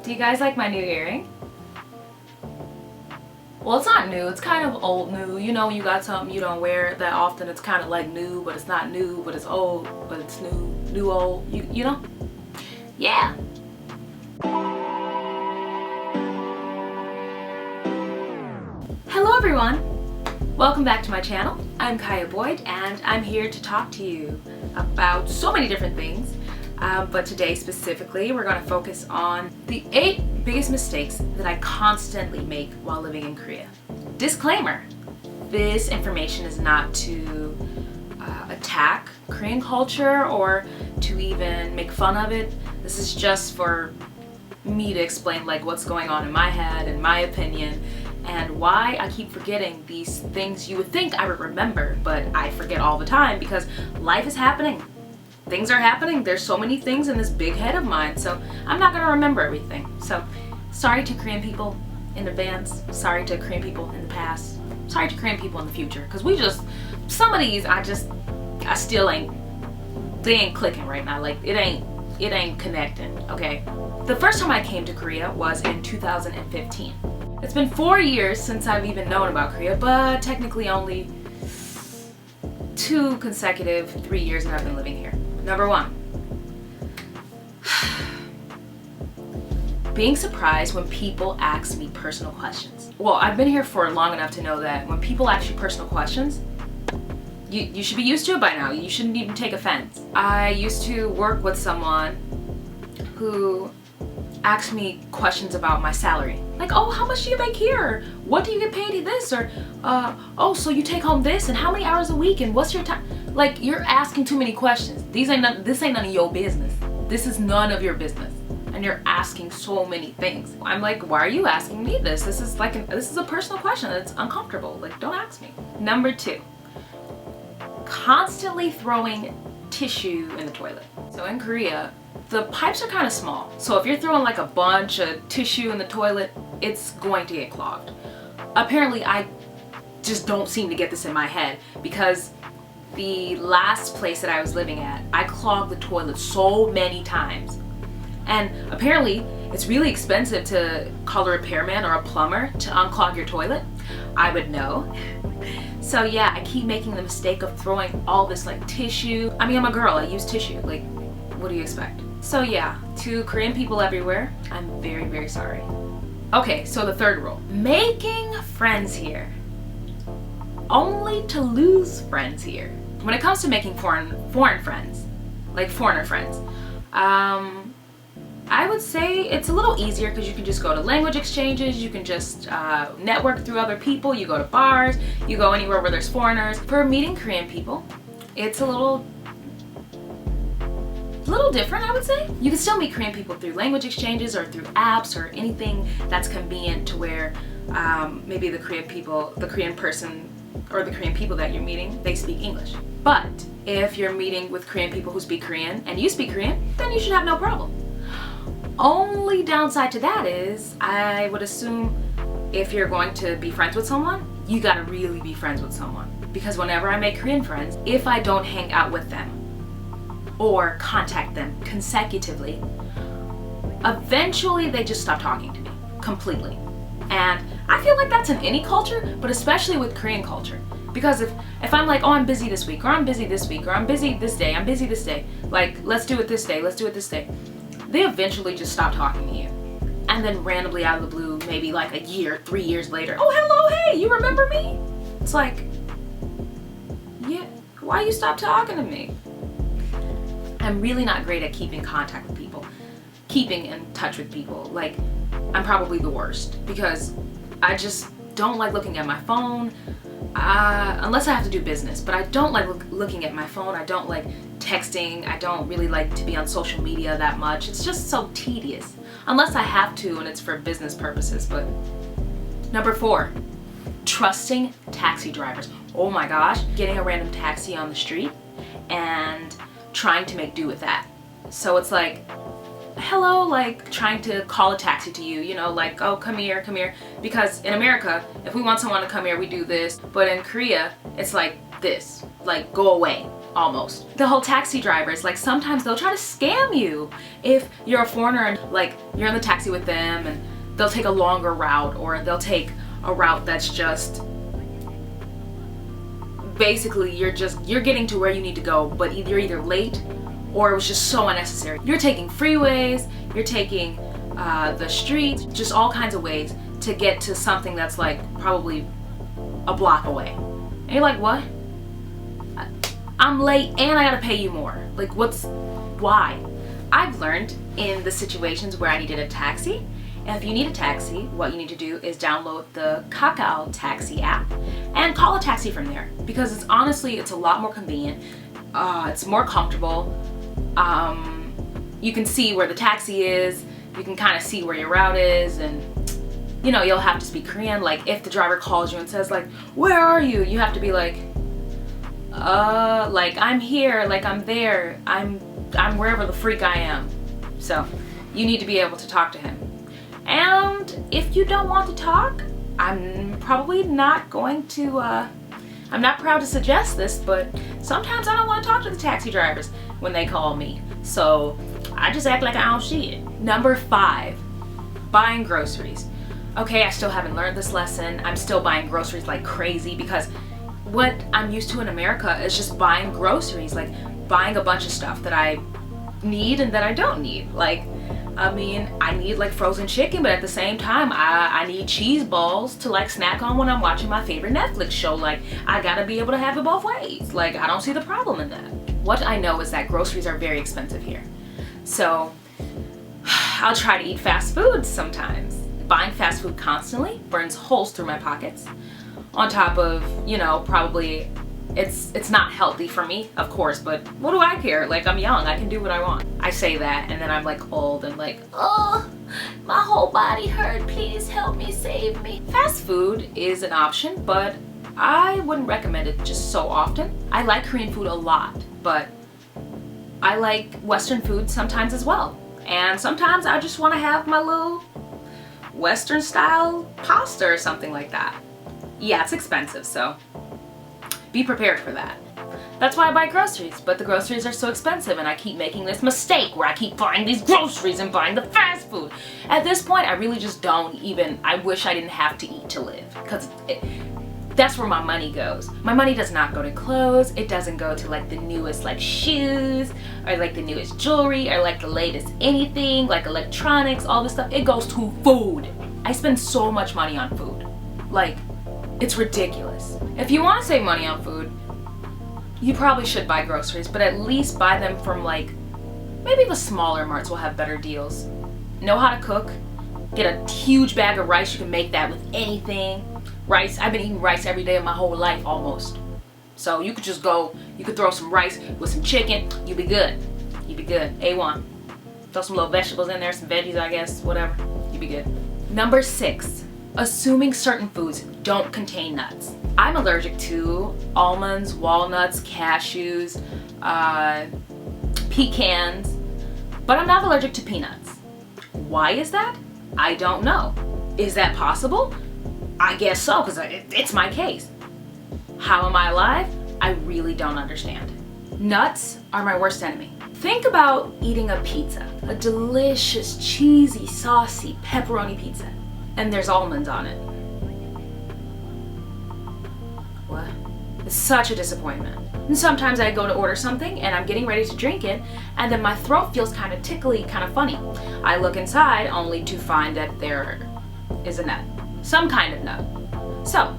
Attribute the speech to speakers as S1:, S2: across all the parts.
S1: Do you guys like my new earring? Well, it's not new, it's kind of old new. You know when you got something you don't wear that often, it's kind of like new, but it's not new, but it's old, but it's new, new old, you know? Yeah. Hello everyone! Welcome back to my channel. I'm Kiya Boyd and I'm here to talk to you about so many different things. But today specifically, we're going to focus on the 8 biggest mistakes that I constantly make while living in Korea. Disclaimer, this information is not to attack Korean culture or to even make fun of it. This is just for me to explain like what's going on in my head and my opinion and why I keep forgetting these things you would think I would remember, but I forget all the time because life is happening. Things are happening. There's so many things in this big head of mine, so I'm not gonna remember everything. So sorry to Korean people in advance, sorry to Korean people in the past, sorry to Korean people in the future, because some of these I still ain't, they ain't clicking right now. Like it ain't connecting, okay? The first time I came to Korea was in 2015. It's been 4 years since I've even known about Korea, but technically only 2 consecutive 3 years that I've been living here. Number 1, being surprised when people ask me personal questions. Well, I've been here for long enough to know that when people ask you personal questions, you should be used to it by now. You shouldn't even take offense. I used to work with someone who asked me questions about my salary. Like, oh, how much do you make here? Or, what do you get paid this? Or, oh, so you take home this? And how many hours a week? And what's your time? Like, you're asking too many questions. This ain't none of your business. This is none of your business. And you're asking so many things. I'm like, why are you asking me this? This is a personal question. It's uncomfortable. Like, don't ask me. Number 2, constantly throwing tissue in the toilet. So in Korea, the pipes are kind of small. So if you're throwing like a bunch of tissue in the toilet, it's going to get clogged. Apparently, I just don't seem to get this in my head because the last place that I was living at, I clogged the toilet so many times. And apparently, it's really expensive to call a repairman or a plumber to unclog your toilet. I would know. So yeah, I keep making the mistake of throwing all this like tissue. I mean, I'm a girl, I use tissue. Like, what do you expect? So yeah, to Korean people everywhere, I'm very, very sorry. Okay, so the 3rd rule. Making friends here. Only to lose friends here. When it comes to making foreign friends, like foreigner friends, I would say it's a little easier because you can just go to language exchanges, you can just network through other people, you go to bars, you go anywhere where there's foreigners. For meeting Korean people, it's a little different, I would say. You can still meet Korean people through language exchanges or through apps or anything that's convenient to where maybe the Korean person or the Korean people that you're meeting, they speak English. But if you're meeting with Korean people who speak Korean and you speak Korean, then you should have no problem. Only downside to that is, I would assume if you're going to be friends with someone, you gotta really be friends with someone. Because whenever I make Korean friends, if I don't hang out with them or contact them consecutively, eventually they just stop talking to me completely. And I feel like that's in any culture, but especially with Korean culture. Because if I'm like, oh, I'm busy this week, or I'm busy this week, or I'm busy this day, I'm busy this day, like, let's do it this day, let's do it this day, they eventually just stop talking to you. And then randomly out of the blue, maybe like a year, 3 years later, oh, hello, hey, you remember me? It's like, yeah, why you stop talking to me? I'm really not great at keeping contact with people, keeping in touch with people. Like, I'm probably the worst because I just don't like looking at my phone unless I have to do business, but I don't like looking at my phone. I don't like texting. I don't really like to be on social media that much. It's just so tedious unless I have to and it's for business purposes. But number 4, trusting taxi drivers. Oh my gosh, getting a random taxi on the street and trying to make do with that. So it's like, hello, like trying to call a taxi to you, you know, like, oh, come here, come here. Because in America, if we want someone to come here, we do this. But in Korea, it's like this, like, go away. almost. The whole taxi drivers, like sometimes they'll try to scam you if you're a foreigner and like you're in the taxi with them, and they'll take a longer route, or they'll take a route that's just basically you're getting to where you need to go, but you're either late or it was just so unnecessary. You're taking freeways, you're taking the streets, just all kinds of ways to get to something that's like probably a block away. And you're like, what? I'm late and I gotta pay you more. Like, why? I've learned in the situations where I needed a taxi, and if you need a taxi, what you need to do is download the Kakao taxi app and call a taxi from there, because it's a lot more convenient. It's more comfortable. You can see where the taxi is, you can kind of see where your route is, and you know, you'll have to speak Korean. Like if the driver calls you and says like, where are you? You have to be like, like I'm here, like I'm there, I'm wherever the freak I am. So you need to be able to talk to him. And if you don't want to talk, I'm probably not going to, I'm not proud to suggest this, but sometimes I don't want to talk to the taxi drivers when they call me. So I just act like I don't see it. Number 5, buying groceries. Okay, I still haven't learned this lesson. I'm still buying groceries like crazy, because what I'm used to in America is just buying groceries, like buying a bunch of stuff that I need and that I don't need. Like, I mean, I need like frozen chicken, but at the same time, I need cheese balls to like snack on when I'm watching my favorite Netflix show. Like, I gotta be able to have it both ways. Like, I don't see the problem in that. What I know is that groceries are very expensive here. So, I'll try to eat fast food sometimes. Buying fast food constantly burns holes through my pockets. On top of, you know, probably it's not healthy for me, of course, but what do I care? Like, I'm young, I can do what I want. I say that, and then I'm like old and like, oh, my whole body hurt, please help me, save me. Fast food is an option, but I wouldn't recommend it just so often. I like Korean food a lot, but I like Western food sometimes as well. And sometimes I just want to have my little Western style pasta or something like that. Yeah, it's expensive, so be prepared for that. That's why I buy groceries, but the groceries are so expensive, and I keep making this mistake where I keep buying these groceries and buying the fast food. At this point, I really just don't even, I wish I didn't have to eat to live, because that's where my money goes. My money does not go to clothes, it doesn't go to like the newest like shoes, or like the newest jewelry, or like the latest anything, like electronics, all this stuff. It goes to food. I spend so much money on food. Like, it's ridiculous. If you want to save money on food, you probably should buy groceries, but at least buy them from like, maybe the smaller marts will have better deals. Know how to cook, get a huge bag of rice, you can make that with anything. Rice, I've been eating rice every day of my whole life almost. So you could just go, you could throw some rice with some chicken, you'd be good. You'd be good, A1. Throw some little vegetables in there, some veggies I guess, whatever, you'd be good. Number 6, assuming certain foods don't contain nuts. I'm allergic to almonds, walnuts, cashews, pecans, but I'm not allergic to peanuts. Why is that? I don't know. Is that possible? I guess so, because it's my case. How am I alive? I really don't understand. Nuts are my worst enemy. Think about eating a pizza, a delicious, cheesy, saucy pepperoni pizza, and there's almonds on it. What? It's such a disappointment. And sometimes I go to order something and I'm getting ready to drink it, and then my throat feels kind of tickly, kind of funny. I look inside only to find that there is a nut. Some kind of nut. So,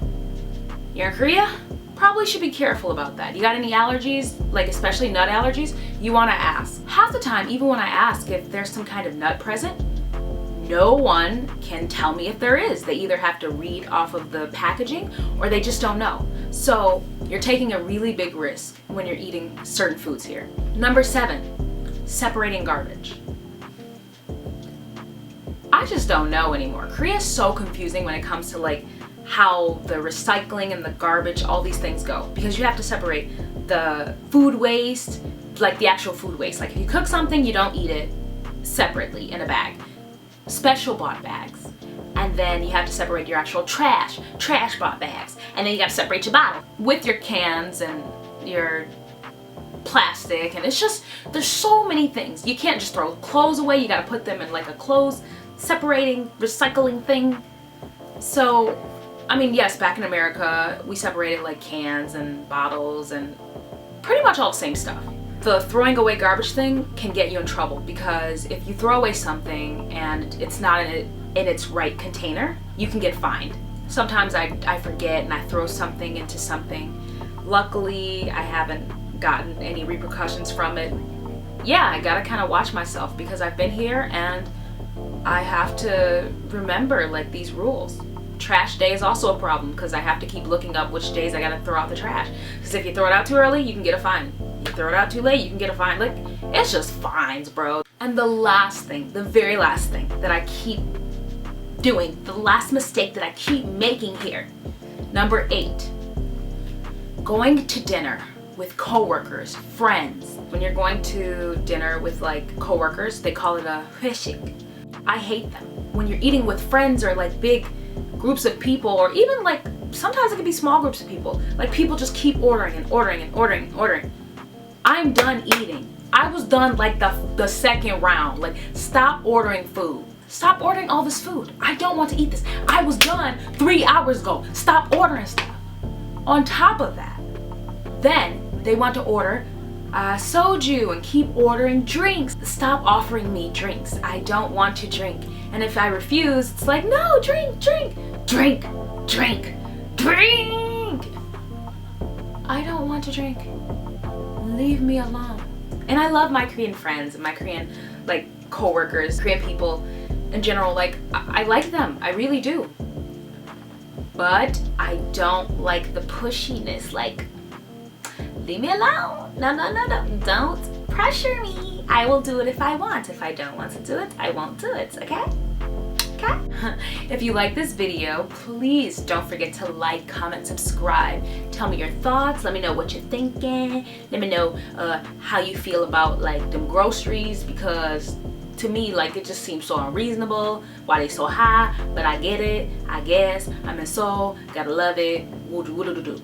S1: you're in Korea? Probably should be careful about that. You got any allergies, like especially nut allergies? You want to ask. Half the time, even when I ask if there's some kind of nut present, no one can tell me if there is. They either have to read off of the packaging or they just don't know. So you're taking a really big risk when you're eating certain foods here. Number 7, separating garbage. I just don't know anymore. Korea is so confusing when it comes to like how the recycling and the garbage, all these things go, because you have to separate the food waste, like the actual food waste. Like if you cook something, you don't eat it separately in a bag. Special bought bags. And then you have to separate your actual trash bought bags. And then you got to separate your bottle with your cans and your plastic, and it's just, there's so many things. You can't just throw clothes away, you gotta put them in like a clothes separating, recycling thing. So, I mean, yes, back in America, we separated like cans and bottles and pretty much all the same stuff. The throwing away garbage thing can get you in trouble, because if you throw away something and it's not in its right container, you can get fined. Sometimes I forget and I throw something into something. Luckily, I haven't gotten any repercussions from it. Yeah, I gotta kind of watch myself, because I've been here and I have to remember like these rules. Trash day is also a problem, because I have to keep looking up which days I gotta throw out the trash. Because if you throw it out too early, you can get a fine. You throw it out too late, you can get a fine. Like, it's just fines, bro. And the last thing, the very last thing that I keep doing, the last mistake that I keep making here, number 8, going to dinner with coworkers, friends. When you're going to dinner with like coworkers, they call it a 회식. I hate them. When you're eating with friends or like big groups of people, or even like sometimes it can be small groups of people, like people just keep ordering and ordering and ordering and ordering. I'm done eating. I was done like the second round. Like, stop ordering food. Stop ordering all this food. I don't want to eat this. I was done 3 hours ago. Stop ordering stuff. On top of that, then they want to order soju and keep ordering drinks. Stop offering me drinks. I don't want to drink. And if I refuse, it's like, no, drink, drink, drink, drink, drink. I don't want to drink. Leave me alone. And I love my Korean friends and my Korean like co-workers, Korean people in general. Like, I like them, I really do. But I don't like the pushiness. Like, leave me alone. No, no, no, no. Don't pressure me. I will do it if I want. If I don't want to do it, I won't do it, okay? Okay? If you like this video, please don't forget to like, comment, subscribe. Tell me your thoughts. Let me know what you're thinking. Let me know how you feel about like them groceries, because to me, like, it just seems so unreasonable. Why they so high? But I get it, I guess. I'm in Seoul, gotta love it. Woo-doo-woo-doo-doo-doo.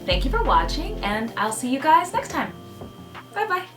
S1: Thank you for watching, and I'll see you guys next time. Bye bye.